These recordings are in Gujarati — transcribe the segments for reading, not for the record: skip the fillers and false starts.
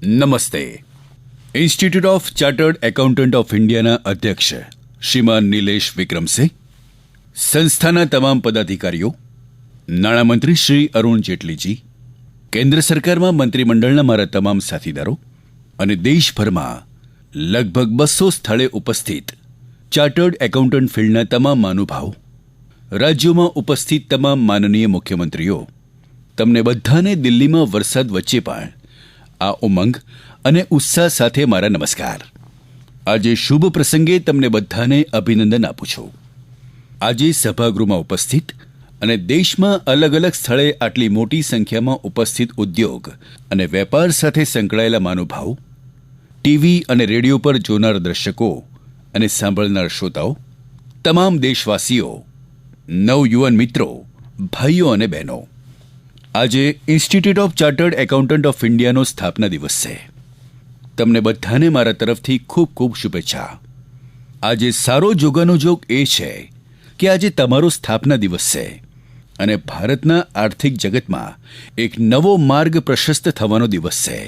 નમસ્તે. Institute of chartered accountant of ઇન્ડિયાના અધ્યક્ષ શ્રીમાન નિલેશ વિક્રમસિંહ, સંસ્થાના તમામ પદાધિકારીઓ, નાણામંત્રી શ્રી અરુણ જેટલીજી, કેન્દ્ર સરકારમાં મંત્રીમંડળના મારા તમામ સાથીદારો અને દેશભરમાં લગભગ 200 સ્થળે ઉપસ્થિત ચાર્ટર્ડ એકાઉન્ટન્ટ ફિલ્ડના તમામ મહાનુભાવો, રાજ્યોમાં ઉપસ્થિત તમામ માનનીય મુખ્યમંત્રીઓ, તમને બધાને દિલ્હીમાં વરસાદ વચ્ચે પણ આ ઉમંગ અને ઉત્સાહ સાથે મારા નમસ્કાર. આજે શુભ પ્રસંગે તમને બધાને અભિનંદન આપું છું. આજે સભાગૃહમાં ઉપસ્થિત અને દેશમાં અલગ અલગ સ્થળે આટલી મોટી સંખ્યામાં ઉપસ્થિત ઉદ્યોગ અને વેપાર સાથે સંકળાયેલા મહાનુભાવો, ટીવી અને રેડિયો પર જોનાર દર્શકો અને સાંભળનાર શ્રોતાઓ, તમામ દેશવાસીઓ, નવયુવાન મિત્રો, ભાઈઓ અને બહેનો, આજે institute of chartered accountant of ઇન્ડિયાનો સ્થાપના દિવસ છે. તમને બધાને મારા તરફથી ખૂબ ખૂબ શુભેચ્છા. આજે સારો જોગાનો જોગ એ છે કે આજે તમારો સ્થાપના દિવસ છે અને ભારતના આર્થિક જગતમાં એક નવો માર્ગ પ્રશસ્ત થવાનો દિવસ છે.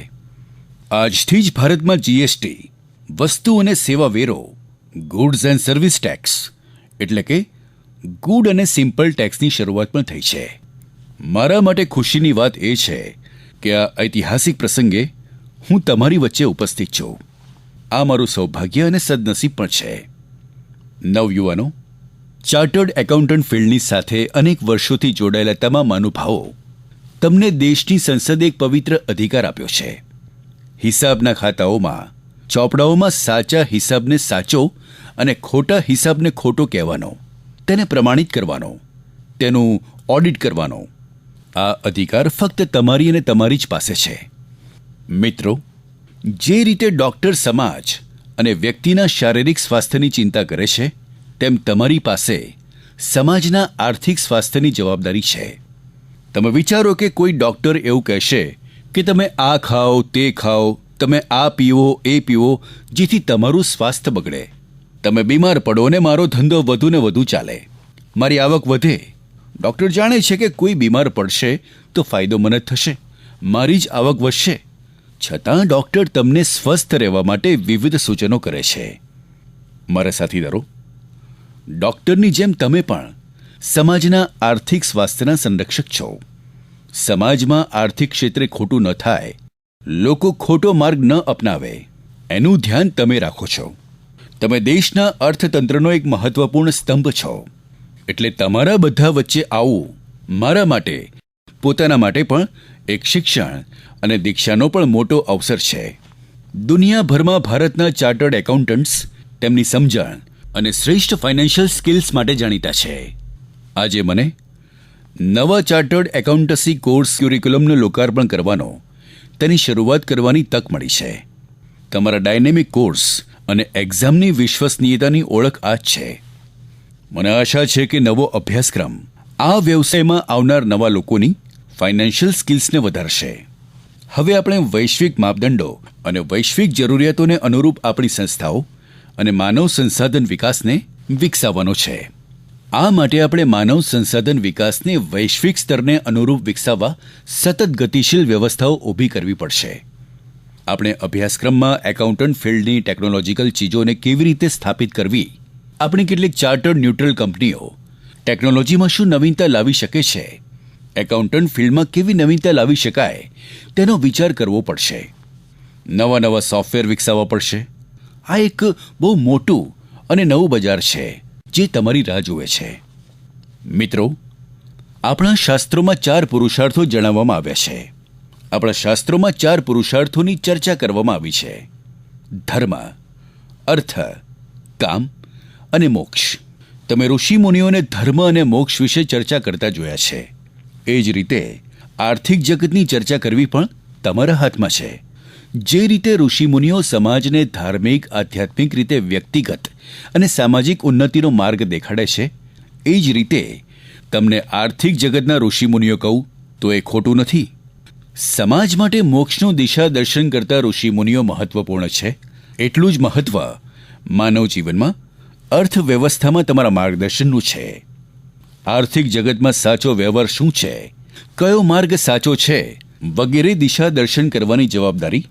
આજથી જ ભારતમાં જીએસટી, વસ્તુ અને સેવા વેરો, ગુડ્સ એન્ડ સર્વિસ ટેક્સ એટલે કે ગુડ અને સિમ્પલ ટેક્સની શરૂઆત પણ થઈ છે. મારા માટે ખુશીની વાત એ છે કે આ ઐતિહાસિક પ્રસંગે હું તમારી વચ્ચે ઉપસ્થિત છું. આ મારું સૌભાગ્ય અને સદનસીબ પણ છે. નવયુવાનો, ચાર્ટર્ડ એકાઉન્ટન્ટ ફિલ્ડની સાથે અનેક વર્ષોથી જોડાયેલા તમામ મહાનુભાવો, તમને દેશની સંસદે એક પવિત્ર અધિકાર આપ્યો છે. હિસાબના ખાતાઓમાં, ચોપડાઓમાં સાચા હિસાબને સાચો અને ખોટા હિસાબને ખોટો કહેવાનો, તેને પ્રમાણિત કરવાનો, તેનું ઓડિટ કરવાનો, આ અધિકાર ફક્ત તમારી અને તમારી જ પાસે છે. મિત્રો, જે રીતે ડૉક્ટર સમાજ અને વ્યક્તિના શારીરિક સ્વાસ્થ્યની ચિંતા કરે છે, તેમ તમારી પાસે સમાજના આર્થિક સ્વાસ્થ્યની જવાબદારી છે. તમે વિચારો કે કોઈ ડૉક્ટર એવું કહેશે કે તમે આ ખાઓ, તે ખાઓ, તમે આ પીવો, એ પીવો, જેથી તમારું સ્વાસ્થ્ય બગડે, તમે બીમાર પડો અને મારો ધંધો વધુ ને વધુ ચાલે, મારી આવક વધે. ડૉક્ટર જાણે છે કે કોઈ બીમાર પડશે તો ફાયદો મને જ થશે, મારી જ આવક વધશે. છતાં ડૉક્ટર તમને સ્વસ્થ રહેવા માટે વિવિધ સૂચનો કરે છે. મારા સાથીદારો, ડૉક્ટરની જેમ તમે પણ સમાજના આર્થિક સ્વાસ્થ્યના સંરક્ષક છો. સમાજમાં આર્થિક ક્ષેત્રે ખોટું ન થાય, લોકો ખોટો માર્ગ ન અપનાવે, એનું ધ્યાન તમે રાખો છો. તમે દેશના અર્થતંત્રનો એક મહત્વપૂર્ણ સ્તંભ છો. એટલે તમારા બધા વચ્ચે આવવું મારા માટે, પોતાના માટે પણ એક શિક્ષણ અને દીક્ષાનો પણ મોટો અવસર છે. દુનિયાભરમાં ભારતના ચાર્ટર્ડ એકાઉન્ટન્ટ્સ તેમની સમજણ અને શ્રેષ્ઠ ફાઇનાન્શિયલ સ્કિલ્સ માટે જાણીતા છે. આજે મને નવા ચાર્ટર્ડ એકાઉન્ટન્સી કોર્સ ક્યુરિક્યુલમનું લોકાર્પણ કરવાનો, તેની શરૂઆત કરવાની તક મળી છે. તમારા ડાયનેમિક કોર્સ અને એક્ઝામની વિશ્વસનીયતાની ઓળખ આ જ છે. મને આશા છે કે નવો અભ્યાસક્રમ આ વ્યવસાયમાં આવનાર નવા લોકોની ફાઇનાન્શિયલ સ્કિલ્સને વધારશે. હવે આપણે વૈશ્વિક માપદંડો અને વૈશ્વિક જરૂરિયાતોને અનુરૂપ આપણી સંસ્થાઓ અને માનવ સંસાધન વિકાસને વિકસાવવાનો છે. આ માટે આપણે માનવ સંસાધન વિકાસને વૈશ્વિક સ્તરને અનુરૂપ વિકસાવવા સતત ગતિશીલ વ્યવસ્થાઓ ઊભી કરવી પડશે. આપણે અભ્યાસક્રમમાં એકાઉન્ટન્ટ ફિલ્ડની ટેકનોલોજીકલ ચીજોને કેવી રીતે સ્થાપિત કરવી, આપણી કેટલીક ચાર્ટર્ડ ન્યુટ્રલ કંપનીઓ ટેકનોલોજીમાં શું નવીનતા લાવી શકે છે, એકાઉન્ટન્ટ ફિલ્ડમાં કેવી નવીનતા લાવી શકાય, તેનો વિચાર કરવો પડશે. નવા નવા સોફ્ટવેર વિકસાવવા પડશે. આ એક બહુ મોટું અને નવું બજાર છે જે તમારી રાહ જુએ છે. મિત્રો, આપણા શાસ્ત્રોમાં 4 પુરુષાર્થો જણાવવામાં આવ્યા છે. આપણા શાસ્ત્રોમાં 4 પુરુષાર્થોની ચર્ચા કરવામાં આવી છે: ધર્મ, અર્થ, કામ અને મોક્ષ. તમે ઋષિમુનિઓને ધર્મ અને મોક્ષ વિશે ચર્ચા કરતા જોયા છે. એ જ રીતે આર્થિક જગતની ચર્ચા કરવી પણ તમારા હાથમાં છે. જે રીતે ઋષિમુનિઓ સમાજને ધાર્મિક, આધ્યાત્મિક રીતે વ્યક્તિગત અને સામાજિક ઉન્નતિનો માર્ગ દેખાડે છે, એ જ રીતે તમને આર્થિક જગતના ઋષિમુનિઓ કહું તો એ ખોટું નથી. સમાજ માટે મોક્ષનું દિશા દર્શન કરતા ઋષિમુનિઓ મહત્વપૂર્ણ છે. એટલું જ મહત્વ માનવ જીવનમાં, અર્થવ્યવસ્થામાં તમારા માર્ગદર્શનનું છે. આર્થિક જગતમાં સાચો વ્યવહાર શું છે, કયો માર્ગ સાચો છે, વગેરે દિશા દર્શન કરવાની જવાબદારી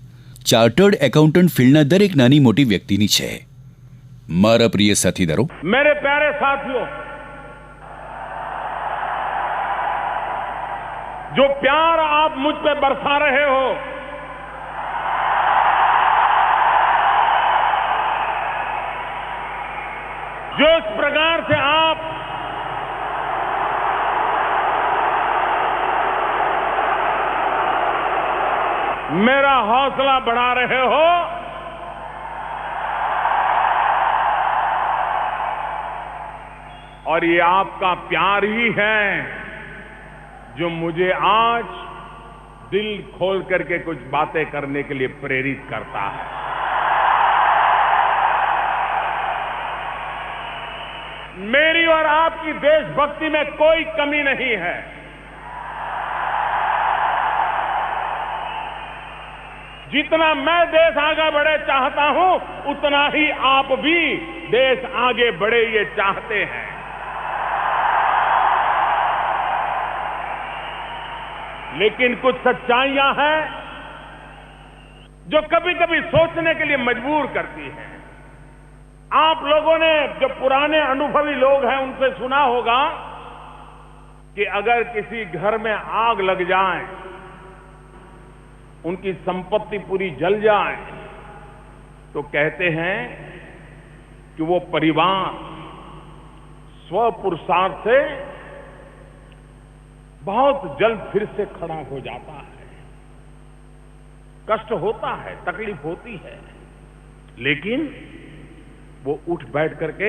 ચાર્ટર્ડ એકાઉન્ટન્ટ ફિલ્ડના દરેક નાની મોટી વ્યક્તિની છે. મારા પ્રિય સાથીદારો, मेरे प्यारे साथियों, जो प्यार आप मुझ पे बरसा रहे हो, जो इस प्रकार से आप मेरा हौसला बढ़ा रहे हो, और ये आपका प्यार ही है जो मुझे आज दिल खोल करके कुछ बातें करने के लिए प्रेरित करता है. मेरी और आपकी देशभक्ति में कोई कमी नहीं है. जितना मैं देश आगे बढ़े चाहता हूं, उतना ही आप भी देश आगे बढ़े ये चाहते हैं. लेकिन कुछ सच्चाइयां हैं जो कभी कभी सोचने के लिए मजबूर करती हैं. आप लोगों ने, जो पुराने अनुभवी लोग हैं, उनसे सुना होगा कि अगर किसी घर में आग लग जाए, उनकी संपत्ति पूरी जल जाए, तो कहते हैं कि वो परिवार स्वपुरुषार्थ से बहुत जल्द फिर से खड़ा हो जाता है. कष्ट होता है, तकलीफ होती है, लेकिन वो उठ बैठ करके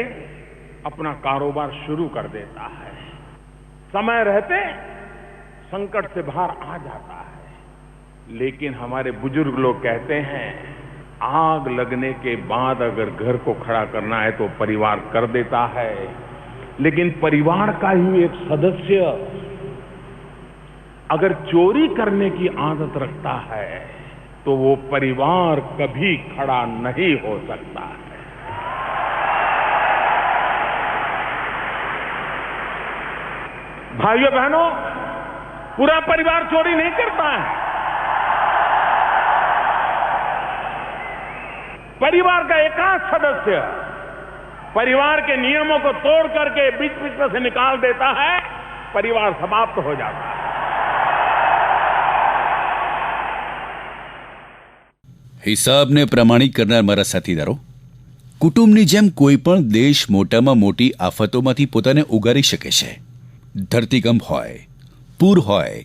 अपना कारोबार शुरू कर देता है. समय रहते संकट से बाहर आ जाता है. लेकिन हमारे बुजुर्ग लोग कहते हैं, आग लगने के बाद अगर घर को खड़ा करना है तो परिवार कर देता है, लेकिन परिवार का ही एक सदस्य अगर चोरी करने की आदत रखता है तो वो परिवार कभी खड़ा नहीं हो सकता है. भाइयों बहनों, पूरा परिवार चोरी नहीं करता है. परिवार का एकाध सदस्य परिवार के नियमों को तोड़ करके बीच बीच में से निकाल देता है, परिवार समाप्त हो जाता है. હિસાબને પ્રમાણિક કરનાર મારા સાથીદારો, કુટુંબની જેમ કોઈ પણ દેશ મોટામાં મોટી આફતોમાંથી પોતાને ઉગારી શકે છે. ધરતીકંપ હોય, પૂર હોય,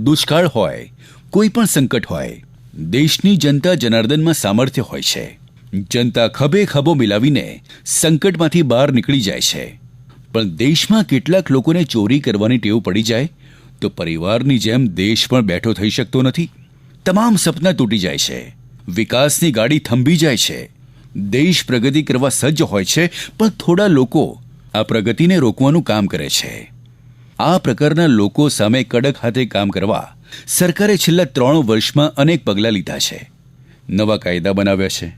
દુષ્કાળ હોય, કોઈ પણ સંકટ હોય, દેશની જનતા જનાર્દનમાં સામર્થ્ય હોય છે. જનતા ખભે ખભો મિલાવીને સંકટમાંથી બહાર નીકળી જાય છે. પણ દેશમાં કેટલાક લોકોને ચોરી કરવાની ટેવ પડી જાય તો પરિવારની જેમ દેશ પણ બેઠો થઈ શકતો નથી. તમામ સપના તૂટી જાય છે. વિકાસની ગાડી થંભી જાય છે. દેશ પ્રગતિ કરવા સજ્જ હોય છે, પણ થોડા લોકો આ પ્રગતિને રોકવાનું કામ કરે છે. આ પ્રકારના લોકો સામે કડક હાથે કામ કરવા સરકારે છેલ્લા 3 વર્ષમાં અનેક પગલાં લીધા છે. નવા કાયદા બનાવ્યા છે,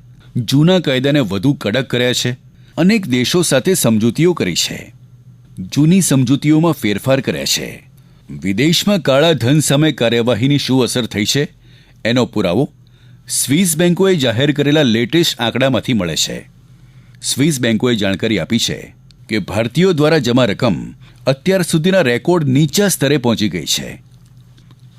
જૂના કાયદાને વધુ કડક કર્યા છે, અનેક દેશો સાથે સમજૂતીઓ કરી છે, જૂની સમજૂતીઓમાં ફેરફાર કર્યા છે. વિદેશમાં કાળા ધન સામે કાર્યવાહીની શું અસર થઈ છે એનો પુરાવો સ્વિસ બેંકોએ જાહેર કરેલા લેટેસ્ટ આંકડામાંથી મળે છે. સ્વિસ બેંકોએ જાણકારી આપી છે કે ભારતીયો દ્વારા જમા રકમ અત્યાર સુધીના રેકોર્ડ નીચા સ્તરે પહોંચી ગઈ છે.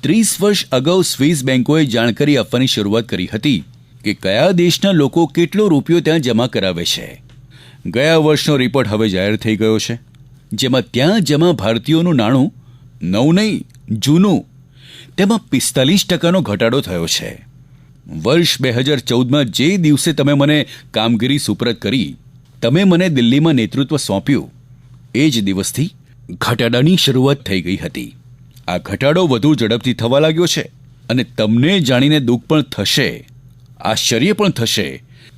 30 વર્ષ અગાઉ સ્વિસ બેંકોએ જાણકારી આપવાની શરૂઆત કરી હતી કે કયા દેશના લોકો કેટલો રૂપિયો ત્યાં જમા કરાવે છે. ગયા વર્ષનો રિપોર્ટ હવે જાહેર થઈ ગયો છે, જેમાં ત્યાં જમા ભારતીયોનું નાણું નવું નહીં, જૂનું, તેમાં 45% ઘટાડો થયો છે. વર્ષ 2014માં જે દિવસે તમે મને કામગીરી સુપરત કરી, તમે મને દિલ્હીમાં નેતૃત્વ સોંપ્યું, એ જ દિવસથી ઘટાડાની શરૂઆત થઈ ગઈ હતી. આ ઘટાડો વધુ ઝડપથી થવા લાગ્યો છે અને તમને જાણીને દુઃખ પણ થશે, આશ્ચર્ય પણ થશે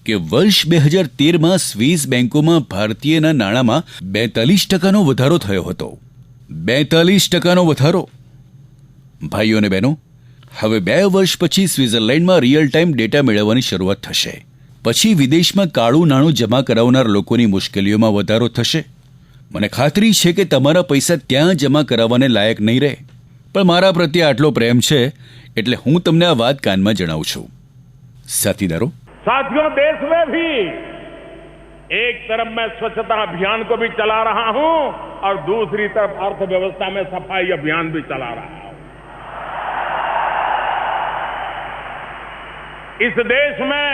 કે વર્ષ 2013માં સ્વિસ બેંકોમાં ભારતીયના નાણાંમાં 42%નો વધારો થયો હતો. 42%નો વધારો. ભાઈઓ અને બહેનો, હવે 2 વર્ષ પછી સ્વિટ્ઝરલેન્ડમાં રિયલ ટાઈમ ડેટા મેળવવાની શરૂઆત થશે. પછી વિદેશમાં કાળું નાણું જમા કરાવનાર લોકોની મુશ્કેલીઓમાં વધારો થશે. મને ખાતરી છે કે તમારા પૈસા ત્યાં જમા કરાવવાને લાયક નહીં રહે, પણ મારા પ્રત્યે આટલો પ્રેમ છે એટલે હું તમને આ વાત કાનમાં જણાવું છું. સાથીદારો, साथियों, देश में भी एक तरफ मैं स्वच्छता अभियान को भी चला रहा हूं और दूसरी तरफ अर्थव्यवस्था में सफाई अभियान भी चला रहा हूं। इस देश में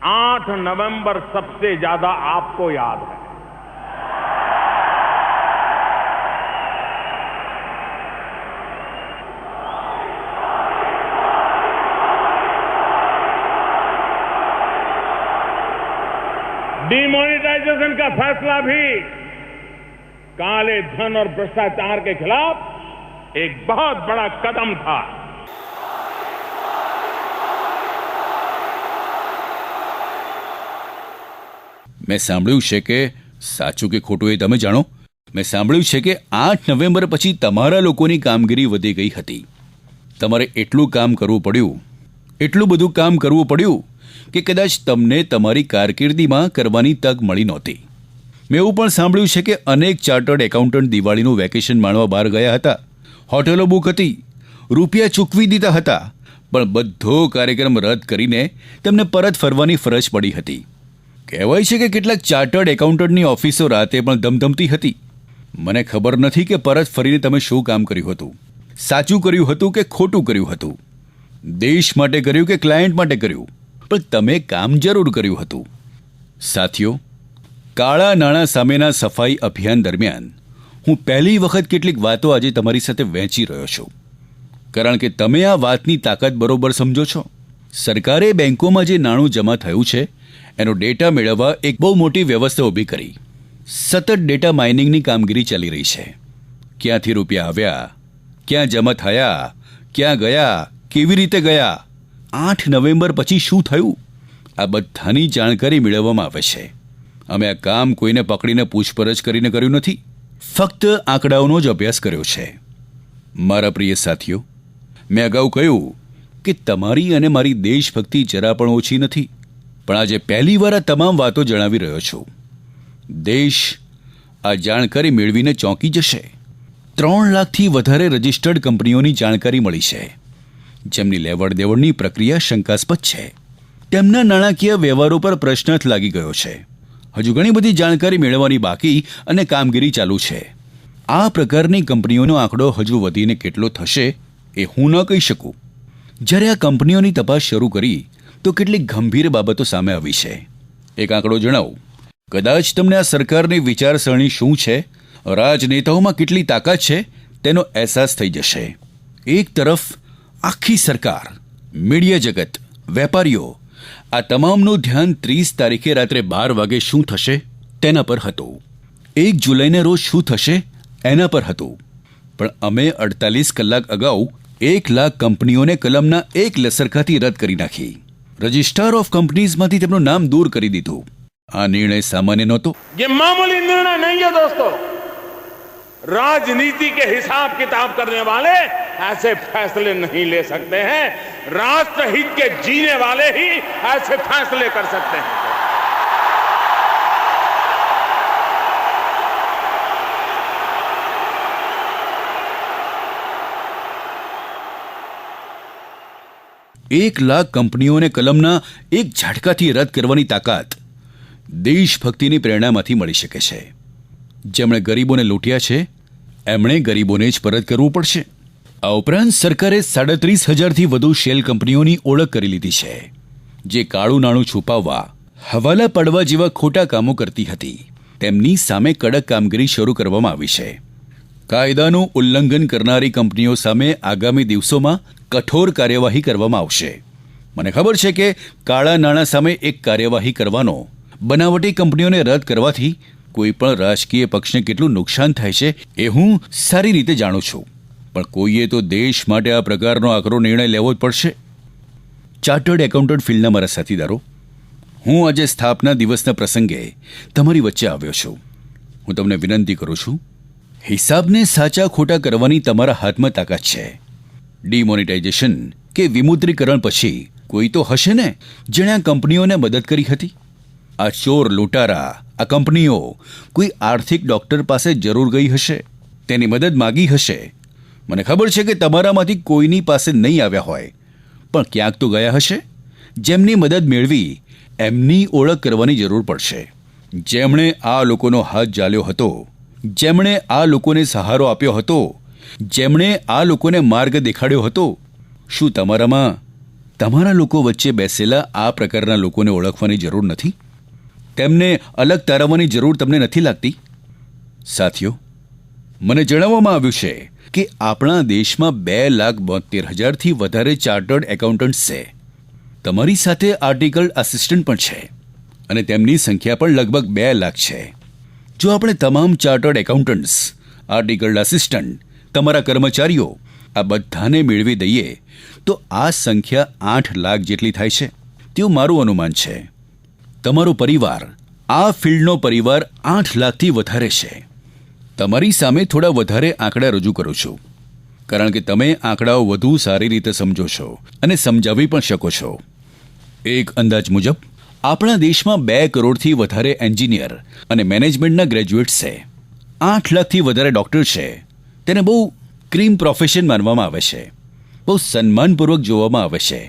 8 नवंबर सबसे ज्यादा आपको याद है। डिमोनेटाइजेशन का फैसला भी काले धन और भ्रष्टाचार के खिलाफ एक बहुत बड़ा कदम था। મેં સાંભળ્યું છે કે સાચું કે ખોટું એ તમે જાણો, મેં સાંભળ્યું છે કે 8 નવેમ્બર પછી તમારા લોકોની કામગીરી વધી ગઈ હતી. તમારે એટલું કામ કરવું પડ્યું, એટલું બધું કામ કરવું પડ્યું કે કદાચ તમને તમારી કારકિર્દીમાં કરવાની તક મળી નહોતી. મેં એવું પણ સાંભળ્યું છે કે અનેક ચાર્ટર્ડ એકાઉન્ટન્ટ દિવાળીનું વેકેશન માણવા બહાર ગયા હતા. હોટેલો બુક હતી, રૂપિયા ચૂકવી દીધા હતા, પણ બધો કાર્યક્રમ રદ કરીને તેમને પરત ફરવાની ફરજ પડી હતી. કહેવાય છે કે કેટલાક ચાર્ટર્ડ એકાઉન્ટન્ટની ઓફિસો રાતે પણ ધમધમતી હતી. મને ખબર નથી કે પરત ફરીને તમે શું કામ કર્યું હતું, સાચું કર્યું હતું કે ખોટું કર્યું હતું, દેશ માટે કર્યું કે ક્લાયન્ટ માટે કર્યું, પણ તમે કામ જરૂર કર્યું હતું. સાથીઓ, કાળા નાણાં સામેના સફાઈ અભિયાન દરમિયાન હું પહેલી વખત કેટલીક વાતો આજે તમારી સાથે વહેંચી રહ્યો છું, કારણ કે તમે આ વાતની તાકાત બરોબર સમજો છો. સરકારે બેંકોમાં જે નાણું જમા થયું છે એનો ડેટા મેળવવા એક બહુ મોટી વ્યવસ્થા ઊભી કરી. સતત ડેટા માઇનિંગની કામગીરી ચાલી રહી છે. ક્યાંથી રૂપિયા આવ્યા, ક્યાં જમા થયા, ક્યાં ગયા, કેવી રીતે ગયા, 8 નવેમ્બર પછી શું થયું, આ બધાની જાણકારી મેળવવામાં આવે છે. અમે આ કામ કોઈને પકડીને પૂછપરછ કરીને કર્યું નથી, ફક્ત આંકડાઓનો જ અભ્યાસ કર્યો છે. મારા પ્રિય સાથીઓ, મેં અગાઉ કહ્યું કે તમારી અને મારી દેશભક્તિ જરા પણ ઓછી નથી, પણ આજે પહેલીવાર આ તમામ વાતો જણાવી રહ્યો છું. દેશ આ જાણકારી મેળવીને ચોંકી જશે. 3 લાખથી વધારે રજિસ્ટર્ડ કંપનીઓની જાણકારી મળી છે, જેમની લેવડ દેવડની પ્રક્રિયા શંકાસ્પદ છે. તેમના નાણાકીય વ્યવહારો પર પ્રશ્નાર્થ લાગી ગયો છે. હજુ ઘણી બધી જાણકારી મેળવવાની બાકી અને કામગીરી ચાલુ છે. આ પ્રકારની કંપનીઓનો આંકડો હજુ વધીને કેટલો થશે એ હું ન કહી શકું. જ્યારે આ કંપનીઓની તપાસ શરૂ કરી તો કેટલીક ગંભીર બાબતો સામે આવી છે. એક આંકડો જણાવું, કદાચ તમને આ સરકારની વિચારસરણી શું છે, રાજનેતાઓમાં કેટલી તાકાત છે તેનો અહેસાસ થઈ જશે. એક તરફ આખી સરકાર, મીડિયા જગત, વેપારીઓ, આ તમામનું ધ્યાન 30 તારીખે રાત્રે 12 વાગે શું થશે તેના પર હતું. 1 જુલાઈને રોજ શું થશે એના પર હતું. પણ અમે 48 કલાક અગાઉ 1 લાખ કંપનીઓને કલમના 1 લસરખાથી રદ કરી નાખી. રજિસ્ટ્રાર ઓફ કંપનીઝમાંથી તેમનું નામ દૂર કરી દીધું. આ નિર્ણય સામાન્ય નહોતો. ये मामूली निर्णय नहीं है दोस्तों. राजनीति के हिसाब किताब करने वाले ऐसे फैसले नहीं ले सकते हैं. राष्ट्रहित के जीने वाले ही ऐसे फैसले कर सकते हैं. एक लाख કંપનીઓને કલમના એક ઝાટકાથી રદ કરવાની તાકાત દેશભક્તિની પ્રેરણામાંથી મળી શકે છે. જેમણે ગરીબોને લૂંટ્યા છે એમણે ગરીબોને જ પરત કરવું પડશે. આ ઉપરાંત સરકારે 37,000થી વધુ શેલ કંપનીઓની ઓળખ કરી લીધી છે, જે કાળું નાણું છુપાવવા, હવાલા પાડવા જેવા ખોટા કામો કરતી હતી. તેમની સામે કડક કામગીરી શરૂ કરવામાં આવી છે. કાયદાનું ઉલ્લંઘન કરનારી કંપનીઓ સામે આગામી દિવસોમાં કઠોર કાર્યવાહી કરવામાં આવશે. મને ખબર છે કે કાળા નાણાં સામે એક કાર્યવાહી કરવાનો, બનાવટી કંપનીઓને રદ કરવાથી કોઈ પણ રાજકીય પક્ષને કેટલું નુકસાન થાય છે એ હું સારી રીતે જાણું છું. પણ કોઈએ તો દેશ માટે આ પ્રકારનો આકરો નિર્ણય લેવો જ પડશે. ચાર્ટર્ડ એકાઉન્ટન્ટ ફિલ્ડના મારા સાથીદારો, હું આજે સ્થાપના દિવસના પ્રસંગે તમારી વચ્ચે આવ્યો છું. હું તમને વિનંતી કરું છું, હિસાબને સાચા ખોટા કરવાની તમારા હાથમાં તાકાત છે. ડિમોનેટાઇઝેશન કે વિમુદ્રીકરણ પછી કોઈ તો હશે ને જેણે આ કંપનીઓને મદદ કરી હતી. આ ચોર લૂંટારા, આ કંપનીઓ કોઈ આર્થિક ડોક્ટર પાસે જરૂર ગઈ હશે, તેની મદદ માગી હશે. મને ખબર છે કે તમારામાંથી કોઈની પાસે નહીં આવ્યા હોય, પણ ક્યાંક તો ગયા હશે. જેમની મદદ મેળવી એમની ઓળખ કરવાની જરૂર પડશે. જેમણે આ લોકોનો હાથ ઝાલ્યો હતો, જેમણે આ લોકોને સહારો આપ્યો હતો, જેમણે આ લોકોને માર્ગ દેખાડ્યો હતો, શું તમારામાં તમારા લોકો વચ્ચે બેસેલા આ પ્રકારના લોકોને ઓળખવાની જરૂર નથી? તેમને અલગ તારવવાની જરૂર તમને નથી લાગતી? સાથીઓ, મને જણાવવામાં આવ્યું છે કે આપણા દેશમાં 2,72,000થી વધારે ચાર્ટર્ડ એકાઉન્ટન્ટ્સ છે. તમારી સાથે આર્ટિકલ આસિસ્ટન્ટ પણ છે અને તેમની સંખ્યા પણ લગભગ 2 લાખ છે. જો આપણે તમામ ચાર્ટર્ડ એકાઉન્ટન્ટ્સ, આર્ટિકલ આસિસ્ટન્ટ, તમારા કર્મચારીઓ આ બધાને મેળવી દઈએ તો આ સંખ્યા 8 લાખ જેટલી થાય છે તેવું મારું અનુમાન છે. તમારો પરિવાર, આ ફિલ્ડનો પરિવાર 8 લાખથી વધારે છે. તમારી સામે થોડા વધારે આંકડા રજૂ કરું છું કારણ કે તમે આંકડાઓ વધુ સારી રીતે સમજો છો અને સમજાવી પણ શકો છો. એક અંદાજ મુજબ આપણા દેશમાં 2 કરોડથી વધારે એન્જિનિયર અને મેનેજમેન્ટના ગ્રેજ્યુએટ્સ છે. 8 લાખથી વધારે ડોક્ટર છે. તેને બહુ ક્રીમ પ્રોફેશન માનવામાં આવે છે, બહુ સન્માનપૂર્વક જોવામાં આવે છે.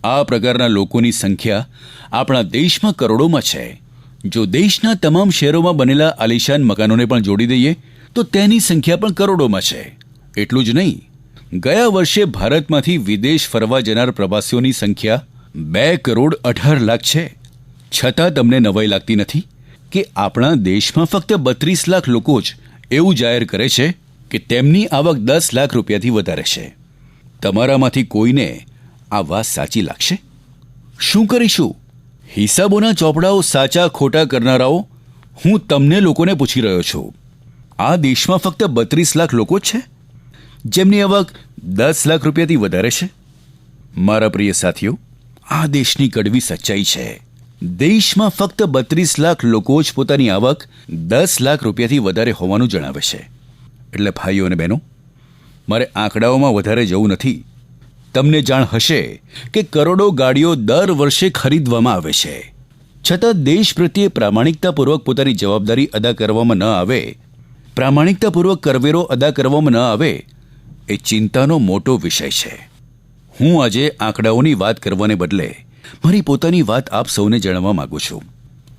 આ પ્રકારના લોકોની સંખ્યા આપણા દેશમાં કરોડોમાં છે. જો દેશના તમામ શહેરોમાં બનેલા આલિશાન મકાનોને પણ જોડી દઈએ તો તેની સંખ્યા પણ કરોડોમાં છે. એટલું જ નહીં, ગયા વર્ષે ભારતમાંથી વિદેશ ફરવા જનાર પ્રવાસીઓની સંખ્યા 2 કરોડ 18 લાખ છે. છતાં તમને નવાઈ લાગતી નથી કે આપણા દેશમાં ફક્ત 32 લાખ લોકો જ એવું જાહેર કરે છે કે તેમની આવક 10 લાખ રૂપિયાથી વધારે છે. તમારામાંથી કોઈને આ વાત સાચી લાગશે? શું કરીશું? હિસાબોના ચોપડાઓ સાચા ખોટા કરનારાઓ, હું તમને લોકોને પૂછી રહ્યો છું. આ દેશમાં ફક્ત 32 લાખ લોકો જ છે જેમની આવક 10 લાખ રૂપિયાથી વધારે છે. મારા પ્રિય સાથીઓ, આ દેશની કડવી સચ્ચાઈ છે. દેશમાં ફક્ત 32 લાખ લોકો જ પોતાની આવક 10 લાખ રૂપિયાથી વધારે હોવાનું જણાવે છે. એટલે ભાઈઓ અને બહેનો, મારે આંકડાઓમાં વધારે જવું નથી. તમને જાણ હશે કે કરોડો ગાડીઓ દર વર્ષે ખરીદવામાં આવે છે, છતાં દેશ પ્રત્યે પ્રામાણિકતાપૂર્વક પોતાની જવાબદારી અદા કરવામાં ન આવે, પ્રામાણિકતાપૂર્વક કરવેરો અદા કરવામાં ન આવે, એ ચિંતાનો મોટો વિષય છે. હું આજે આંકડાઓની વાત કરવાને બદલે મારી પોતાની વાત આપ સૌને જણાવવા માંગુ છું.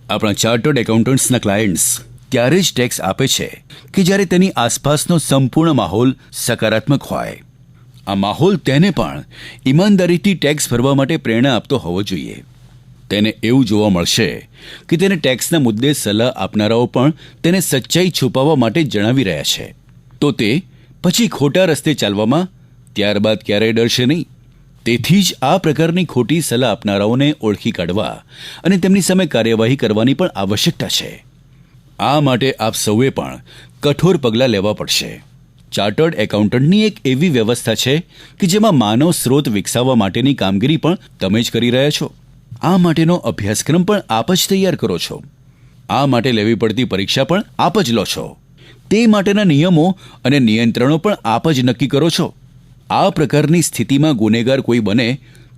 આપણા ચાર્ટર્ડ એકાઉન્ટન્ટ્સના ક્લાયન્ટ્સ ત્યારે જ ટેક્સ આપે છે કે જ્યારે તેની આસપાસનો સંપૂર્ણ માહોલ સકારાત્મક હોય. આ માહોલ તેને પણ ઈમાનદારીથી ટેક્સ ભરવા માટે પ્રેરણા આપતો હોવો જોઈએ. તેને એવું જોવા મળશે કે તેને ટેક્સના મુદ્દે સલાહ આપનારાઓ પણ તેને સચ્ચાઈ છુપાવવા માટે જણાવી રહ્યા છે, તો તે પછી ખોટા રસ્તે ચાલવામાં ત્યારબાદ ક્યારેય ડરશે નહીં. તેથી જ આ પ્રકારની ખોટી સલાહ આપનારાઓને ઓળખી કાઢવા અને તેમની સામે કાર્યવાહી કરવાની પણ આવશ્યકતા છે. આ માટે આપ સૌએ પણ કઠોર પગલાં લેવા પડશે. ચાર્ટર્ડ એકાઉન્ટન્ટની એક એવી વ્યવસ્થા છે કે જેમાં માનવ સ્ત્રોત વિકસાવવા માટેની કામગીરી પણ તમે જ કરી રહ્યા છો. આ માટેનો અભ્યાસક્રમ પણ આપ જ તૈયાર કરો છો. આ માટે લેવી પડતી પરીક્ષા પણ આપ જ લો છો. તે માટેના નિયમો અને નિયંત્રણો પણ આપ જ નક્કી કરો છો. આ પ્રકારની સ્થિતિમાં ગુનેગાર કોઈ બને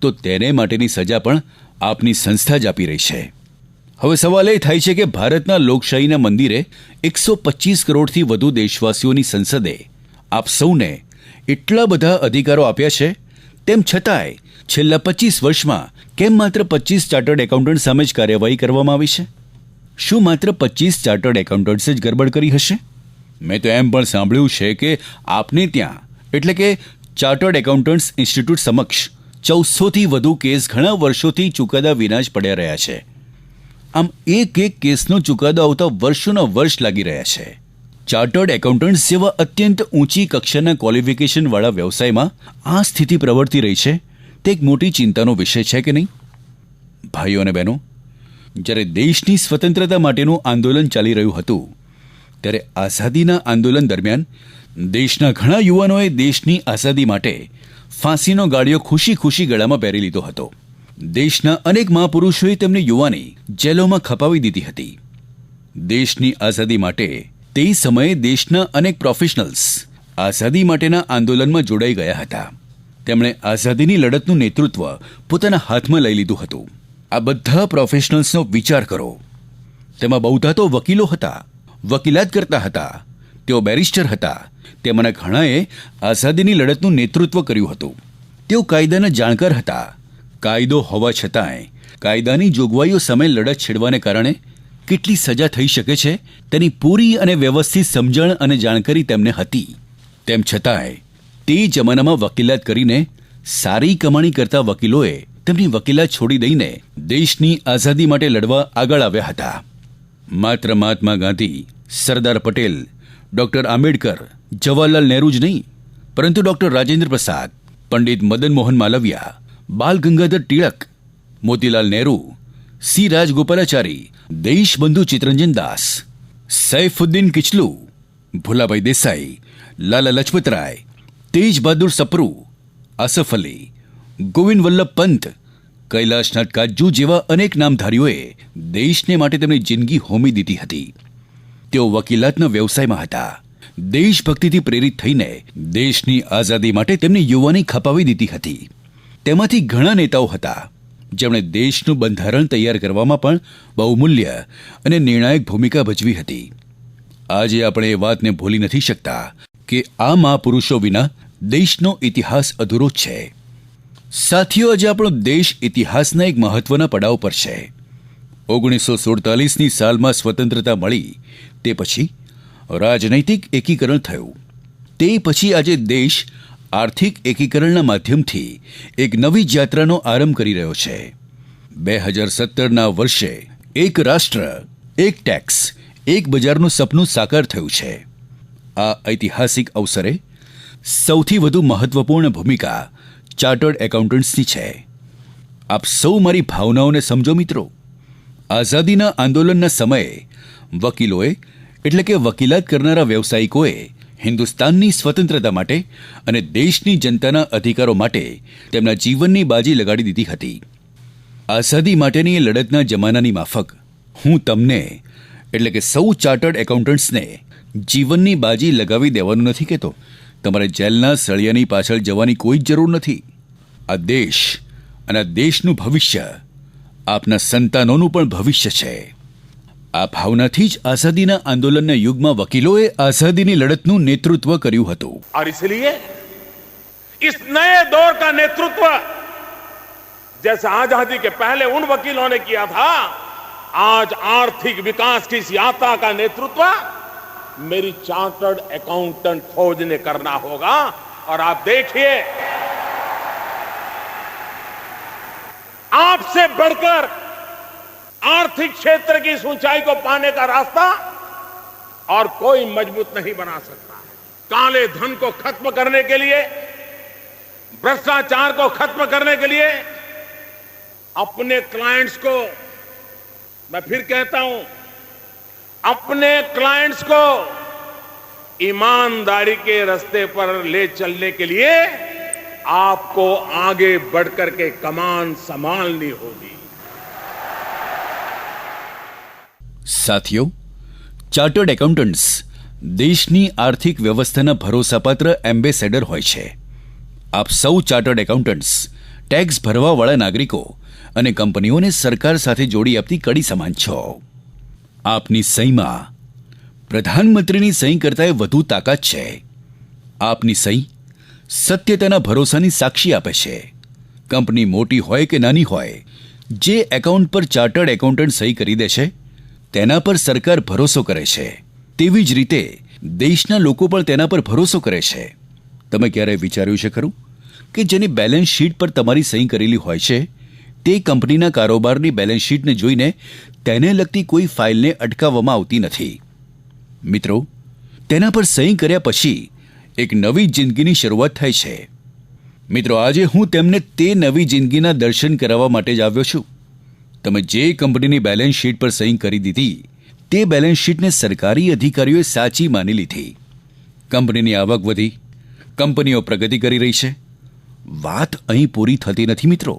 તો તેને માટેની સજા પણ આપની સંસ્થા જ આપી રહી છે. હવે સવાલ એ થાય છે કે ભારતના લોકશાહીના મંદિરે 125 કરોડથી વધુ દેશવાસીઓની સંસદે આપ સૌને એટલા બધા અધિકારો આપ્યા છે, તેમ છતાંય છેલ્લા 25 વર્ષમાં કેમ માત્ર 25 ચાર્ટર્ડ એકાઉન્ટન્ટ સામે જ કાર્યવાહી કરવામાં આવી છે? શું માત્ર 25 ચાર્ટર્ડ એકાઉન્ટન્ટ્સે જ ગરબડ કરી હશે? મેં તો એમ પણ સાંભળ્યું છે કે આપને ત્યાં એટલે કે ચાર્ટર્ડ એકાઉન્ટન્ટ્સ ઇન્સ્ટિટ્યૂટ સમક્ષ 1400થી વધુ કેસ ઘણા વર્ષોથી ચુકાદા વિના જ પડ્યા રહ્યા છે. આમ એક કેસનો ચુકાદો આવતા વર્ષોના વર્ષ લાગી રહ્યા છે. ચાર્ટર્ડ એકાઉન્ટન્ટ્સ જેવા અત્યંત ઊંચી કક્ષાના ક્વોલિફિકેશનવાળા વ્યવસાયમાં આ સ્થિતિ પ્રવર્તી રહી છે તે એક મોટી ચિંતાનો વિષય છે કે નહીં? ભાઈઓ અને બહેનો, જ્યારે દેશની સ્વતંત્રતા માટેનું આંદોલન ચાલી રહ્યું હતું ત્યારે આઝાદીના આંદોલન દરમિયાન દેશના ઘણા યુવાનોએ દેશની આઝાદી માટે ફાંસીનો ગાળિયો ખુશી ખુશી ગળામાં પહેરી લીધો હતો. દેશના અનેક મહાપુરુષોએ તેમની યુવાની જેલોમાં ખપાવી દીધી હતી. દેશની આઝાદી માટે તે સમયે દેશના અનેક પ્રોફેશનલ્સ આઝાદી માટેના આંદોલનમાં જોડાઈ ગયા હતા. તેમણે આઝાદીની લડતનું નેતૃત્વ પોતાના હાથમાં લઈ લીધું હતું. આ બધા પ્રોફેશનલ્સનો વિચાર કરો. તેમાં બહુધા તો વકીલો હતા, વકીલાત કરતા હતા, તેઓ બેરિસ્ટર હતા. તેમાંના ઘણાએ આઝાદીની લડતનું નેતૃત્વ કર્યું હતું. તેઓ કાયદાના જાણકાર હતા, કાયદો હોવા છતાંય કાયદાની જોગવાઈઓ સામે લડત છેડવાને કારણે કેટલી સજા થઈ શકે છે તેની પૂરી અને વ્યવસ્થિત સમજણ અને જાણકારી તેમને હતી. તેમ છતાંય તે જમાનામાં વકીલાત કરીને સારી કમાણી કરતા વકીલોએ તેમની વકીલાત છોડી દઈને દેશની આઝાદી માટે લડવા આગળ આવ્યા હતા. માત્ર મહાત્મા ગાંધી, સરદાર પટેલ, ડોક્ટર આંબેડકર, જવાહરલાલ નહેરુ જ નહીં, પરંતુ ડોક્ટર રાજેન્દ્ર પ્રસાદ, પંડિત મદન મોહન માલવિયા, બાલ ગંગાધર ટિળક, મોતીલાલ નહેરુ, સી રાજગોપાલાચારી, દેશબંધુ ચિત્તરંજન દાસ, સૈફુદ્દીન કિચલુ, ભુલાભાઈ દેસાઈ, લાલા લજપતરાય, તેજ બહાદુર સપ્રુ, આસફ અલી, ગોવિંદ વલ્લભ પંત, કૈલાશનાથ કાજ્જુ જેવા અનેક નામધારીઓએ દેશને માટે તેમની જિંદગી હોમી દીધી હતી. તેઓ વકીલાતના વ્યવસાયમાં હતા. દેશભક્તિથી પ્રેરિત થઈને દેશની આઝાદી માટે તેમની યુવાની ખપાવી દીધી હતી. તેમાંથી ઘણા નેતાઓ હતા જેમણે દેશનું બંધારણ તૈયાર કરવામાં પણ બહુમૂલ્ય અને નિર્ણાયક ભૂમિકા ભજવી હતી. આજે આપણે એ વાતને ભૂલી નથી શકતા કે આ મહાપુરુષો વિના દેશનો ઇતિહાસ અધૂરો જ છે. સાથીઓ, આજે આપણો દેશ ઇતિહાસના એક મહત્વના પડાવ પર છે. 1947ની સાલમાં સ્વતંત્રતા મળી તે પછી રાજનૈતિક એકીકરણ થયું. તે પછી આજે દેશ આર્થિક એકીકરણના માધ્યમથી એક નવી યાત્રાનો આરંભ કરી રહ્યો છે. 2017ના વર્ષે એક રાષ્ટ્ર, એક ટેક્સ, એક બજારનું સપનું સાકાર થયું છે. આ ઐતિહાસિક અવસરે સૌથી વધુ મહત્વપૂર્ણ ભૂમિકા ચાર્ટર્ડ એકાઉન્ટન્ટ્સની છે. આપ સૌ મારી ભાવનાઓને સમજો મિત્રો. આઝાદીના આંદોલનના સમયે વકીલોએ એટલે કે વકીલાત કરનારા વ્યવસાયિકોએ હિન્દુસ્તાનની સ્વતંત્રતા માટે અને દેશની જનતાના અધિકારો માટે તેમના જીવનની બાજી લગાડી દીધી હતી. આઝાદી માટેની એ લડતના જમાનાની માફક હું તમને એટલે કે સૌ ચાર્ટર્ડ એકાઉન્ટન્ટ્સને જીવનની બાજી લગાવી દેવાનું નથી કહેતો. તમારે જેલના સળિયાની પાછળ જવાની કોઈ જ જરૂર નથી. આ દેશ અને આ દેશનું ભવિષ્ય આપના સંતાનોનું પણ ભવિષ્ય છે. આ ભાવનાથી જ આઝાદીના આંદોલનના યુગમાં વકીલોએ આઝાદીની લડતનું નેતૃત્વ કર્યું હતું. और इसलिए इस नए दौर का नेतृत्व जैसे आजादी के पहले उन वकीलों ने किया था, आज आर्थिक विकास की इस यात्रा का नेतृत्व मेरी चार्टर्ड अकाउंटेंट फौज ने करना होगा. और आप देखिए, आपसे बढ़कर आर्थिक क्षेत्र की इस ऊंचाई को पाने का रास्ता और कोई मजबूत नहीं बना सकता. काले धन को खत्म करने के लिए, भ्रष्टाचार को खत्म करने के लिए अपने क्लाइंट्स को, मैं फिर कहता हूं, अपने क्लाइंट्स को ईमानदारी के रास्ते पर ले चलने के लिए आपको आगे बढ़कर के कमान संभालनी होगी. સાથીઓ, ચાર્ટર્ડ એકાઉન્ટન્ટ્સ દેશની આર્થિક વ્યવસ્થાના ભરોસાપાત્ર એમ્બેસેડર હોય છે. આપ સૌ ચાર્ટર્ડ એકાઉન્ટન્ટ્સ ટેક્સ ભરવાવાળા નાગરિકો અને કંપનીઓને સરકાર સાથે જોડી આપતી કડી સમાન છો. આપની સહીમાં પ્રધાનમંત્રીની સહી કરતાં વધુ તાકાત છે. આપની સહી સત્યતાના ભરોસાની સાક્ષી આપે છે. કંપની મોટી હોય કે નાની હોય, જે એકાઉન્ટ પર ચાર્ટર્ડ એકાઉન્ટન્ટ સહી કરી દે છે તેના પર સરકાર ભરોસો કરે છે. તેવી જ રીતે દેશના લોકો પણ તેના પર ભરોસો કરે છે. તમે ક્યારેય વિચાર્યું છે ખરું કે જેની બેલેન્સ શીટ પર તમારી સહી કરેલી હોય છે તે કંપનીના કારોબારની બેલેન્સ શીટને જોઈને તેને લગતી કોઈ ફાઇલને અટકાવવામાં આવતી નથી. મિત્રો, તેના પર સહી કર્યા પછી એક નવી જિંદગીની શરૂઆત થાય છે. મિત્રો, આજે હું તેમને તે નવી જિંદગીના દર્શન કરાવવા માટે જ આવ્યો છું. તમે જે કંપનીની બેલેન્સ શીટ પર સહી કરી દીધી તે બેલેન્સ શીટને સરકારી અધિકારીઓએ સાચી માની લીધી. કંપનીની આવક વધી, કંપનીઓ પ્રગતિ કરી રહી છે. વાત અહીં પૂરી થતી નથી મિત્રો.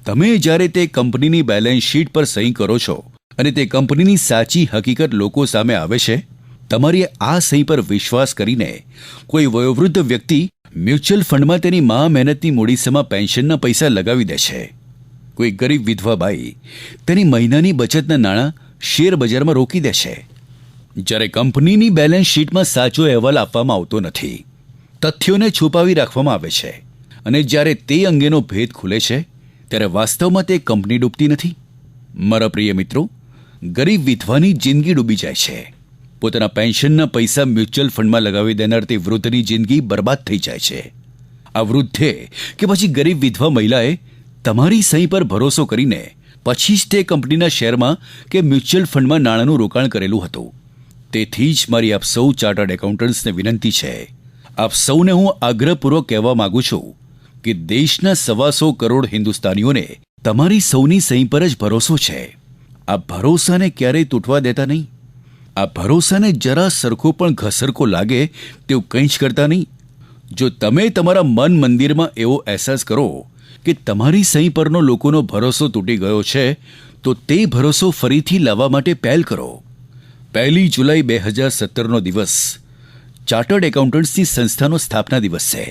તમે જ્યારે તે કંપનીની બેલેન્સ શીટ પર સહી કરો છો અને તે કંપનીની સાચી હકીકત લોકો સામે આવે છે, તમારી આ સહી પર વિશ્વાસ કરીને કોઈ વયોવૃદ્ધ વ્યક્તિ મ્યુચ્યુઅલ ફંડમાં તેની મા મહેનતની મૂડીસમાં પેન્શનના પૈસા લગાવી દે છે. કોઈ ગરીબ વિધવા બાઈ તેની મહિનાની બચતના નાણાં શેર બજારમાં રોકી દે છે. જ્યારે કંપનીની બેલેન્સ શીટમાં સાચો અહેવાલ આપવામાં આવતો નથી, તથ્યોને છુપાવી રાખવામાં આવે છે અને જ્યારે તે અંગેનો ભેદ ખુલે છે ત્યારે વાસ્તવમાં તે કંપની ડૂબતી નથી. મારા પ્રિય મિત્રો, ગરીબ વિધવાની જિંદગી ડૂબી જાય છે. પોતાના પેન્શનના પૈસા મ્યુચ્યુઅલ ફંડમાં લગાવી દેનાર તે વૃદ્ધની જિંદગી બરબાદ થઈ જાય છે. આ વૃદ્ધે કે પછી ગરીબ વિધવા મહિલાએ તમારી સહી પર ભરોસો કરીને પછી જ તે કંપનીના શેરમાં કે મ્યુચ્યુઅલ ફંડમાં નાણાંનું રોકાણ કરેલું હતું. તેથી જ મારી આપ સૌ ચાર્ટર્ડ એકાઉન્ટન્ટ્સને વિનંતી છે, આપ સૌને હું આગ્રહપૂર્વક કહેવા માંગુ છું કે દેશના 125 કરોડ હિન્દુસ્તાનીઓને તમારી સૌની સહી પર જ ભરોસો છે. આ ભરોસાને ક્યારેય તૂટવા દેતા નહીં. આ ભરોસાને જરા સરખો પણ ઘસરકો લાગે તેવું કંઈ જ કરતા નહીં. જો તમે તમારા મન મંદિરમાં એવો અહેસાસ કરો કે તમારી સહી પરનો લોકોનો ભરોસો તૂટી ગયો છે, તો તે ભરોસો ફરીથી લાવવા માટે પહેલ કરો. 1 જુલાઈ 2017નો દિવસ ચાર્ટર્ડ એકાઉન્ટન્ટ્સની સંસ્થાનો સ્થાપના દિવસ છે.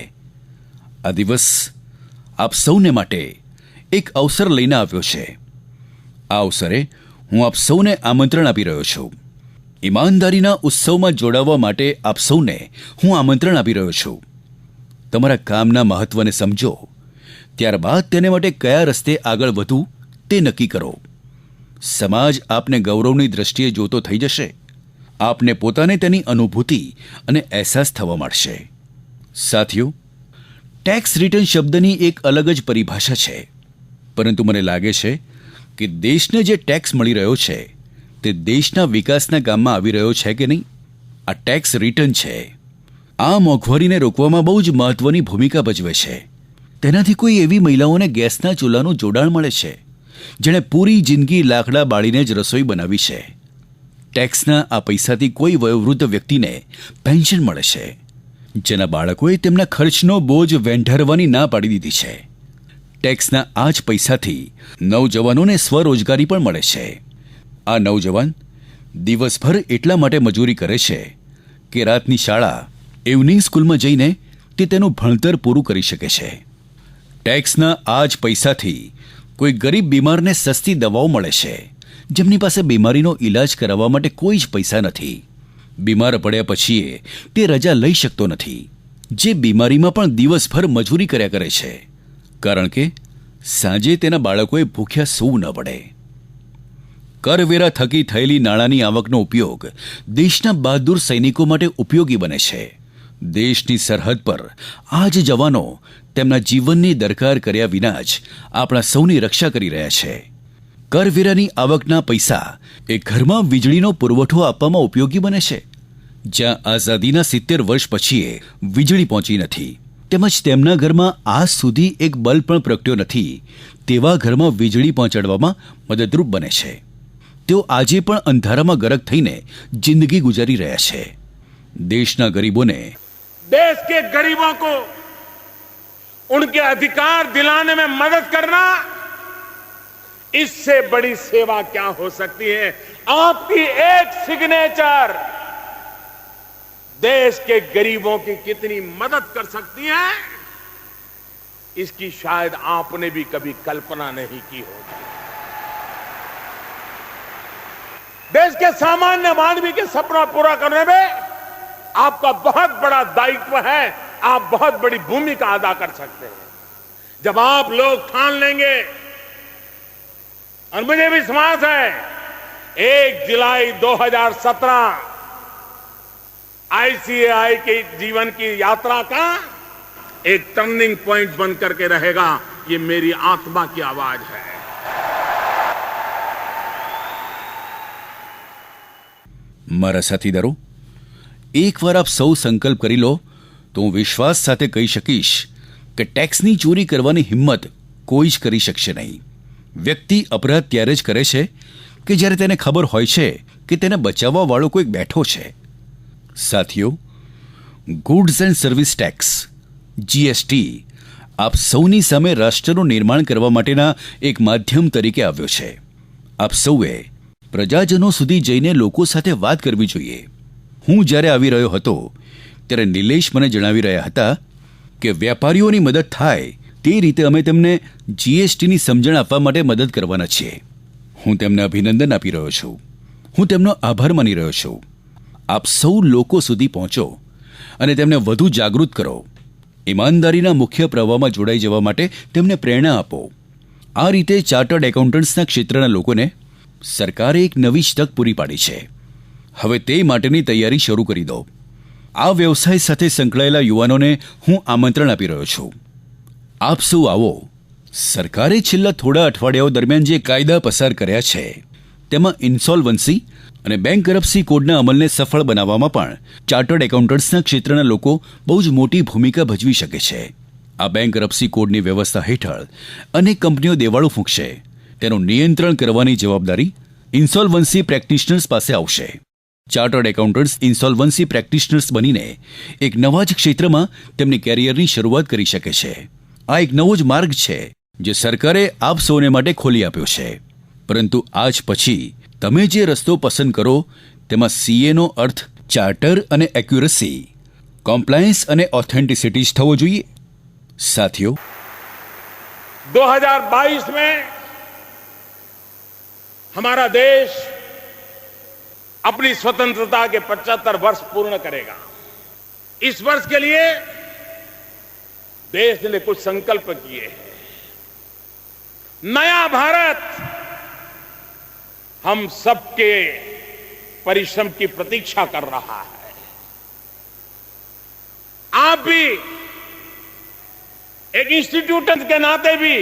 આ દિવસ આપ સૌને માટે એક અવસર લઈને આવ્યો છે. આ અવસરે હું આપ સૌને આમંત્રણ આપી રહ્યો છું. ઈમાનદારીના ઉત્સવમાં જોડાવા માટે આપ સૌને હું આમંત્રણ આપી રહ્યો છું. તમારા કામના મહત્વને સમજો, ત્યારબાદ તેને માટે કયા રસ્તે આગળ વધવું તે નક્કી કરો. સમાજ આપને ગૌરવની દ્રષ્ટિએ જોતો થઈ જશે. આપને પોતાને તેની અનુભૂતિ અને અહેસાસ થવા મળશે. સાથીઓ, ટેક્સ રિટર્ન શબ્દની એક અલગ જ પરિભાષા છે, પરંતુ મને લાગે છે કે દેશને જે ટેક્સ મળી રહ્યો છે તે દેશના વિકાસના કામમાં આવી રહ્યો છે કે નહીં. આ ટેક્સ રિટર્ન છે. આ મોંઘવારીને રોકવામાં બહુ જ મહત્વની ભૂમિકા ભજવે છે. તેનાથી કોઈ એવી મહિલાઓને ગેસના ચૂલાનું જોડાણ મળે છે જેણે પૂરી જિંદગી લાકડા બાળીને જ રસોઈ બનાવી છે. ટેક્સના આ પૈસાથી કોઈ વયોવૃદ્ધ વ્યક્તિને પેન્શન મળે છે, જેના બાળકોએ તેમના ખર્ચનો બોજ વેંઢારવાની ના પાડી દીધી છે. ટેક્સના આ જ પૈસાથી નવજવાનોને સ્વરોજગારી પણ મળે છે. આ નવજવાન દિવસભર એટલા માટે મજૂરી કરે છે કે રાતની શાળા ઇવનિંગ સ્કૂલમાં જઈને તે તેનું ભણતર પૂરું કરી શકે છે. ટેક્સના આ જ પૈસાથી કોઈ ગરીબ બીમારને સસ્તી દવાઓ મળે છે, જેમની પાસે બીમારીનો ઈલાજ કરાવવા માટે કોઈ જ પૈસા નથી. બીમાર પડ્યા પછી તે રજા લઈ શકતો નથી, જે બીમારીમાં પણ દિવસભર મજૂરી કર્યા કરે છે, કારણ કે સાંજે તેના બાળકોએ ભૂખ્યા સૂવું ન પડે. કરવેરા થકી થયેલી નાણાંની આવકનો ઉપયોગ દેશના બહાદુર સૈનિકો માટે ઉપયોગી બને છે. દેશની સરહદ પર આ જ જવાનો તેમના જીવનની દરકાર કર્યા વિના જ આપણા સૌની રક્ષા કરી રહ્યા છે. કરવેરાની આવકના પૈસા એ ઘરમાં વીજળીનો પુરવઠો આપવામાં ઉપયોગી બને છે. જ્યાં આઝાદીના 70 વર્ષ પછી વીજળી પહોંચી નથી, તેમજ તેમના ઘરમાં આજ સુધી એક બલ્બ પણ પ્રગટ્યો નથી, તેવા ઘરમાં વીજળી પહોંચાડવામાં મદદરૂપ બને છે. તેઓ આજે પણ અંધારામાં ગરક થઈને જિંદગી ગુજારી રહ્યા છે. દેશના ગરીબોને, देश के गरीबों को उनके अधिकार दिलाने में मदद करना, इससे बड़ी सेवा क्या हो सकती है. आपकी एक सिग्नेचर देश के गरीबों की कितनी मदद कर सकती है, इसकी शायद आपने भी कभी कल्पना नहीं की होगी. देश के सामान्य मानवी के सपना पूरा करने में आपका बहुत बड़ा दायित्व है. आप बहुत बड़ी भूमिका अदा कर सकते हैं. जब आप लोग ठान लेंगे, और मुझे विश्वास है 1 जुलाई 2017 आईसीएआई के जीवन की यात्रा का एक टर्निंग पॉइंट बन करके रहेगा. ये मेरी आत्मा की आवाज है. મારા સાથીદારો, એકવાર આપ સૌ સંકલ્પ કરી લો તો હું વિશ્વાસ સાથે કહી શકીશ કે ટેક્સની ચોરી કરવાની હિંમત કોઈ જ કરી શકશે નહીં. વ્યક્તિ અપરાધ ત્યારે જ કરે છે કે જ્યારે તેને ખબર હોય છે કે તેને બચાવવાવાળો કોઈક બેઠો છે. સાથીઓ, goods and service tax GST આપ સૌની સામે રાષ્ટ્રનું નિર્માણ કરવા માટેના એક માધ્યમ તરીકે આવ્યો છે. આપ સૌએ પ્રજાજનો સુધી જઈને લોકો સાથે વાત કરવી જોઈએ. હું જ્યારે આવી રહ્યો હતો ત્યારે નિલેશ મને જણાવી રહ્યા હતા કે વેપારીઓની મદદ થાય તે રીતે અમે તેમને જીએસટીની સમજણ આપવા માટે મદદ કરવાના છીએ. હું તેમને અભિનંદન આપી રહ્યો છું. હું તેમનો આભાર માની રહ્યો છું. આપ સૌ લોકો સુધી પહોંચો અને તેમને વધુ જાગૃત કરો. ઈમાનદારીના મુખ્ય પ્રવાહમાં જોડાઈ જવા માટે તેમને પ્રેરણા આપો. આ રીતે ચાર્ટર્ડ એકાઉન્ટન્ટ્સના ક્ષેત્રના લોકોને સરકારે એક નવી જ તક પૂરી પાડી છે. હવે તે માટેની તૈયારી શરૂ કરી દો. આ વ્યવસાય સાથે સંકળાયેલા યુવાનોને હું આમંત્રણ આપી રહ્યો છું. આપ સૌ આવો. સરકારે છેલ્લા થોડા અઠવાડિયાઓ દરમિયાન જે કાયદા પસાર કર્યા છે તેમાં ઇન્સોલ્વન્સી અને બેન્કરપ્સી કોડના અમલને સફળ બનાવવામાં પણ ચાર્ટર્ડ એકાઉન્ટન્ટ્સના ક્ષેત્રના લોકો બહુ જ મોટી ભૂમિકા ભજવી શકે છે. આ બેન્કરપ્સી કોડની વ્યવસ્થા હેઠળ અનેક કંપનીઓ દેવાળું ફૂંકશે. તેનું નિયંત્રણ કરવાની જવાબદારી ઇન્સોલ્વન્સી પ્રેક્ટિશનર્સ પાસે આવશે. ચાર્ટર્ડ એકાઉન્ટન્ટ્સ ઇન્સોલ્વન્સી પ્રેક્ટિશનર્સ બનીને એક નવા જ ક્ષેત્રમાં તેમની કેરિયરની શરૂઆત કરી શકે છે. આ એક નવો જ માર્ગ છે જે સરકારે આપ સૌને માટે ખોલી આપ્યો છે. પરંતુ આજ પછી તમે જે રસ્તો પસંદ કરો તેમાં સીએનો અર્થ ચાર્ટર અને એક્યુરસી, કોમ્પ્લાયન્સ અને ઓથેન્ટિસિટી જ થવો જોઈએ. સાથીઓ, 2022 में हमारा देश अपनी स्वतंत्रता के 75 वर्ष पूर्ण करेगा. इस वर्ष के लिए देश ने कुछ संकल्प किए हैं. नया भारत हम सबके परिश्रम की प्रतीक्षा कर रहा है. आप भी एक इंस्टीट्यूशन के नाते भी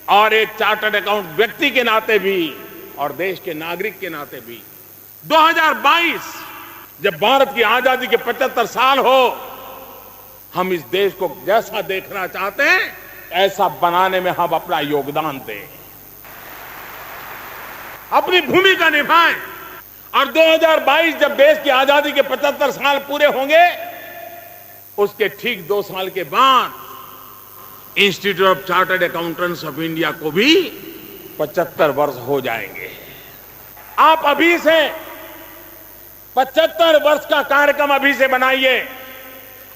और एक चार्टर्ड अकाउंट व्यक्ति के नाते भी और देश के नागरिक के नाते भी 2022 जब भारत की आजादी के 75 साल हो, हम इस देश को जैसा देखना चाहते हैं ऐसा बनाने में हम अपना योगदान दें, अपनी भूमिका निभाएं. और 2022 जब देश की आजादी के 75 साल पूरे होंगे, उसके ठीक 2 साल के बाद institute of chartered accountants of India को भी 75 वर्ष हो जाएंगे. आप अभी से 75 वर्ष का कार्यक्रम अभी से बनाइए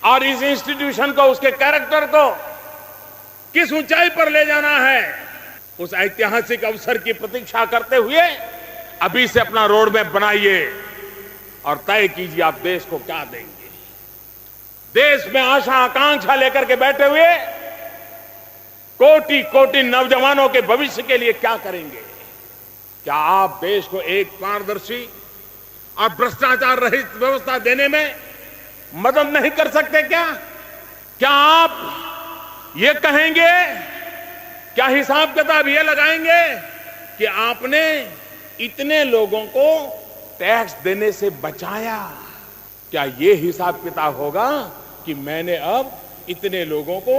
और इस इंस्टीट्यूशन को, उसके कैरेक्टर को किस ऊंचाई पर ले जाना है, उस ऐतिहासिक अवसर की प्रतीक्षा करते हुए अभी से अपना रोड मैप बनाइए और तय कीजिए आप देश को क्या देंगे. देश में आशा आकांक्षा लेकर के बैठे हुए कोटि कोटि नौजवानों के भविष्य के लिए क्या करेंगे. क्या आप देश को एक पारदर्शी और भ्रष्टाचार रहित व्यवस्था देने में मदद नहीं कर सकते क्या? क्या आप ये कहेंगे, क्या हिसाब किताब ये लगाएंगे कि आपने इतने लोगों को टैक्स देने से बचाया? क्या ये हिसाब किताब होगा कि मैंने अब इतने लोगों को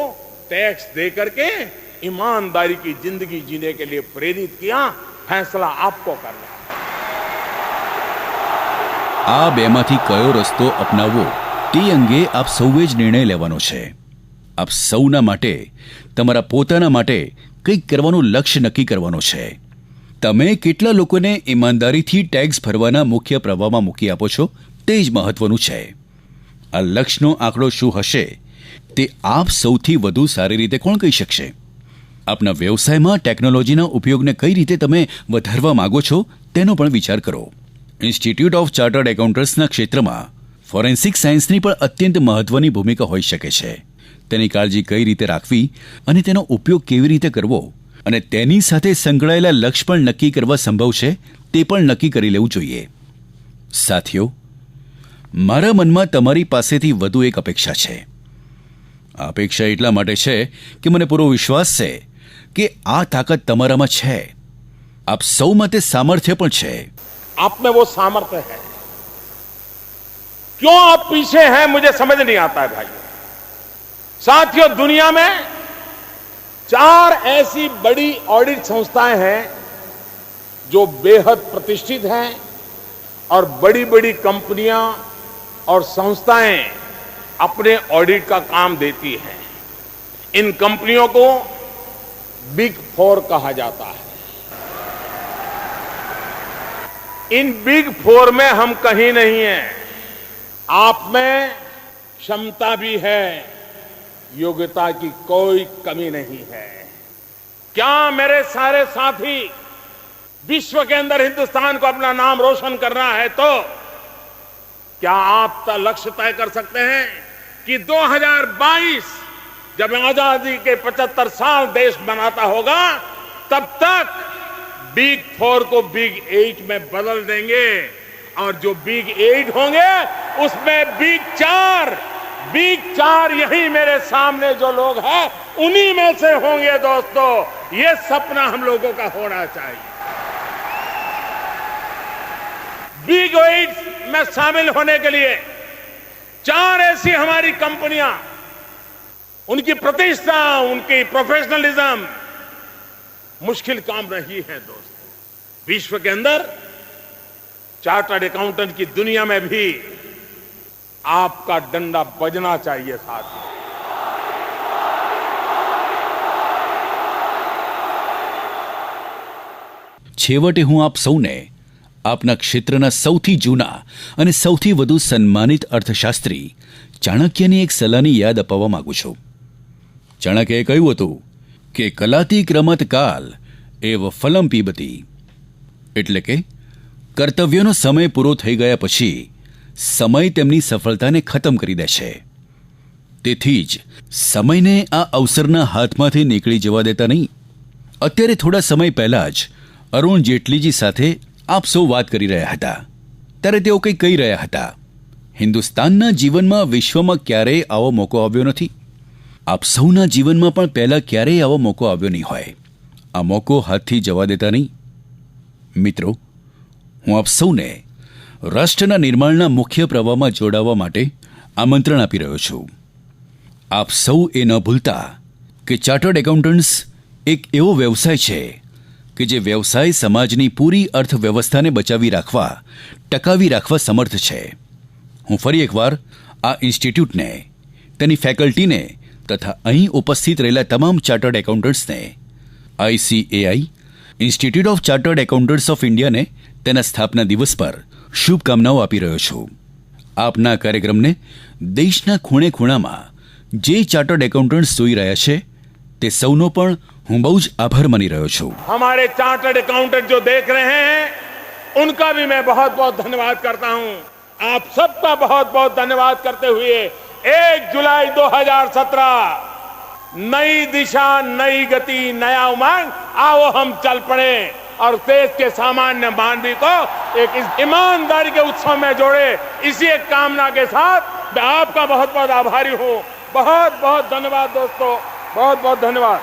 टैक्स दे करके ईमानदारी की जिंदगी जीने के लिए प्रेरित किया? फैसला आपको करना है. આ બેમાંથી કયો રસ્તો અપનાવવો તે અંગે આપ સૌએ જ નિર્ણય લેવાનો છે. આપ સૌના માટે, તમારા પોતાના માટે કંઈક કરવાનું લક્ષ્ય નક્કી કરવાનો છે. તમે કેટલા લોકોને ઈમાનદારીથી ટેક્સ ભરવાના મુખ્ય પ્રવાહમાં મૂકી આપો છો તે જ મહત્વનું છે. આ લક્ષ્યનો આંકડો શું હશે તે આપ સૌથી વધુ સારી રીતે કોણ કહી શકશે? આપના વ્યવસાયમાં ટેકનોલોજીના ઉપયોગને કઈ રીતે તમે વધારવા માંગો છો તેનો પણ વિચાર કરો. ઇન્સ્ટિટ્યૂટ ઓફ ચાર્ટર્ડ એકાઉન્ટન્ટ્સના ક્ષેત્રમાં ફોરેન્સિક સાયન્સની પણ અત્યંત મહત્વની ભૂમિકા હોઈ શકે છે. તેની કાળજી કઈ રીતે રાખવી અને તેનો ઉપયોગ કેવી રીતે કરવો અને તેની સાથે સંકળાયેલા લક્ષ્ય પણ નક્કી કરવા સંભવ છે તે પણ નક્કી કરી લેવું જોઈએ. સાથીઓ, મારા મનમાં તમારી પાસેથી વધુ એક અપેક્ષા છે. આ અપેક્ષા એટલા માટે છે કે મને પૂરો વિશ્વાસ છે કે આ તાકાત તમારામાં છે. આપ સૌમાં તે સામર્થ્ય પણ છે. आप में वो सामर्थ्य है. क्यों आप पीछे हैं मुझे समझ नहीं आता है भाइयों. साथियों, दुनिया में 4 ऐसी बड़ी ऑडिट संस्थाएं हैं जो बेहद प्रतिष्ठित हैं और बड़ी बड़ी कंपनियां और संस्थाएं अपने ऑडिट का काम देती हैं. इन कंपनियों को बिग 4 कहा जाता है. इन बिग 4 में हम कहीं नहीं हैं. आप में क्षमता भी है, योग्यता की कोई कमी नहीं है. क्या मेरे सारे साथी विश्व के अंदर हिंदुस्तान को अपना नाम रोशन करना है तो क्या आप लक्ष्य तय कर सकते हैं कि 2022 जब आजादी के 75 साल देश मनाता होगा तब तक बिग 4 को बिग 8 में बदल देंगे और जो बिग 8 होंगे उसमें बिग 4 यही मेरे सामने जो लोग हैं उन्हीं में से होंगे दोस्तों। ये सपना हम लोगों का होना चाहिए। बिग 8 में शामिल होने के लिए 4 ऐसी हमारी कंपनियां, उनकी प्रतिष्ठा, उनकी प्रोफेशनलिज्म मुश्किल काम नहीं है दोस्तों। विश्व के अंदर चार्टर्ड अकाउंटेंट की दुनिया में भी आपका डंडा बजना चाहिए साथियों। છેવટે હું આપ સૌને આપના ક્ષેત્રના સૌથી જૂના અને સૌથી વધુ સન્માનિત અર્થશાસ્ત્રી ચાણક્યની એક સલાહની યાદ અપાવવા માંગુ છું. ચાણક્યએ કહ્યું હતું કે કલાતિ ક્રમત કાલ એવ ફલમ પીબતી, એટલે કે કર્તવ્યનો સમય પૂરો થઈ ગયા પછી સમય તેમની સફળતાને ખતમ કરી દે છે. તેથી જ સમયને આ અવસરના હાથમાંથી નીકળી જવા દેતા નહીં. અત્યારે થોડા સમય પહેલા જ અરુણ જેટલીજી સાથે આપ સૌ વાત કરી રહ્યા હતા ત્યારે તેઓ કંઈ કહી રહ્યા હતા. હિન્દુસ્તાનના જીવનમાં વિશ્વમાં ક્યારેય આવો મોકો આવ્યો નથી. આપ સૌના જીવનમાં પણ પહેલાં ક્યારેય આવો મોકો આવ્યો નહીં હોય. આ મોકો હાથથી જવા દેતા નહીં. મિત્રો, હું આપ સૌને રાષ્ટ્રના નિર્માણના મુખ્ય પ્રવાહમાં જોડાવા માટે આમંત્રણ આપી રહ્યો છું. આપ સૌ એ ન ભૂલતા કે ચાર્ટર્ડ એકાઉન્ટન્ટ્સ એક એવો વ્યવસાય છે કે જે વ્યવસાય સમાજની પૂરી અર્થવ્યવસ્થાને બચાવી રાખવા, ટકાવી રાખવા સમર્થ છે. હું ફરી એકવાર આ ઇન્સ્ટિટ્યૂટને, તેની ફેકલ્ટીને તથા અહીં ઉપસ્થિત રહેલા તમામ ચાર્ટર્ડ એકાઉન્ટન્ટ્સને, ICAI institute of chartered accountants of ઇન્ડિયાને તેના સ્થાપના દિવસ પર શુભકામનાઓ આપી રહ્યો છું. આપના કાર્યક્રમને દેશના ખૂણે ખૂણામાં જે ચાર્ટર્ડ એકાઉન્ટન્ટ્સ જોઈ રહ્યા છે તે સૌનો પણ હું બહુ જ આભાર માની રહ્યો છું. हमारे चार्टर्ड अकाउंटेंट जो देख रहे हैं उनका भी मैं बहुत बहुत धन्यवाद करता हूं. आप सबका बहुत बहुत धन्यवाद करते हुए 1 जुलाई 2017 नई दिशा, नई गति, नया उमंग, आओ हम चल पड़े और देश के सामान्य मानवी को एक ईमानदारी के उत्सव में जोड़े. इसी एक कामना के साथ मैं आपका बहुत बहुत आभारी हूं. बहुत बहुत धन्यवाद दोस्तों, बहुत बहुत धन्यवाद.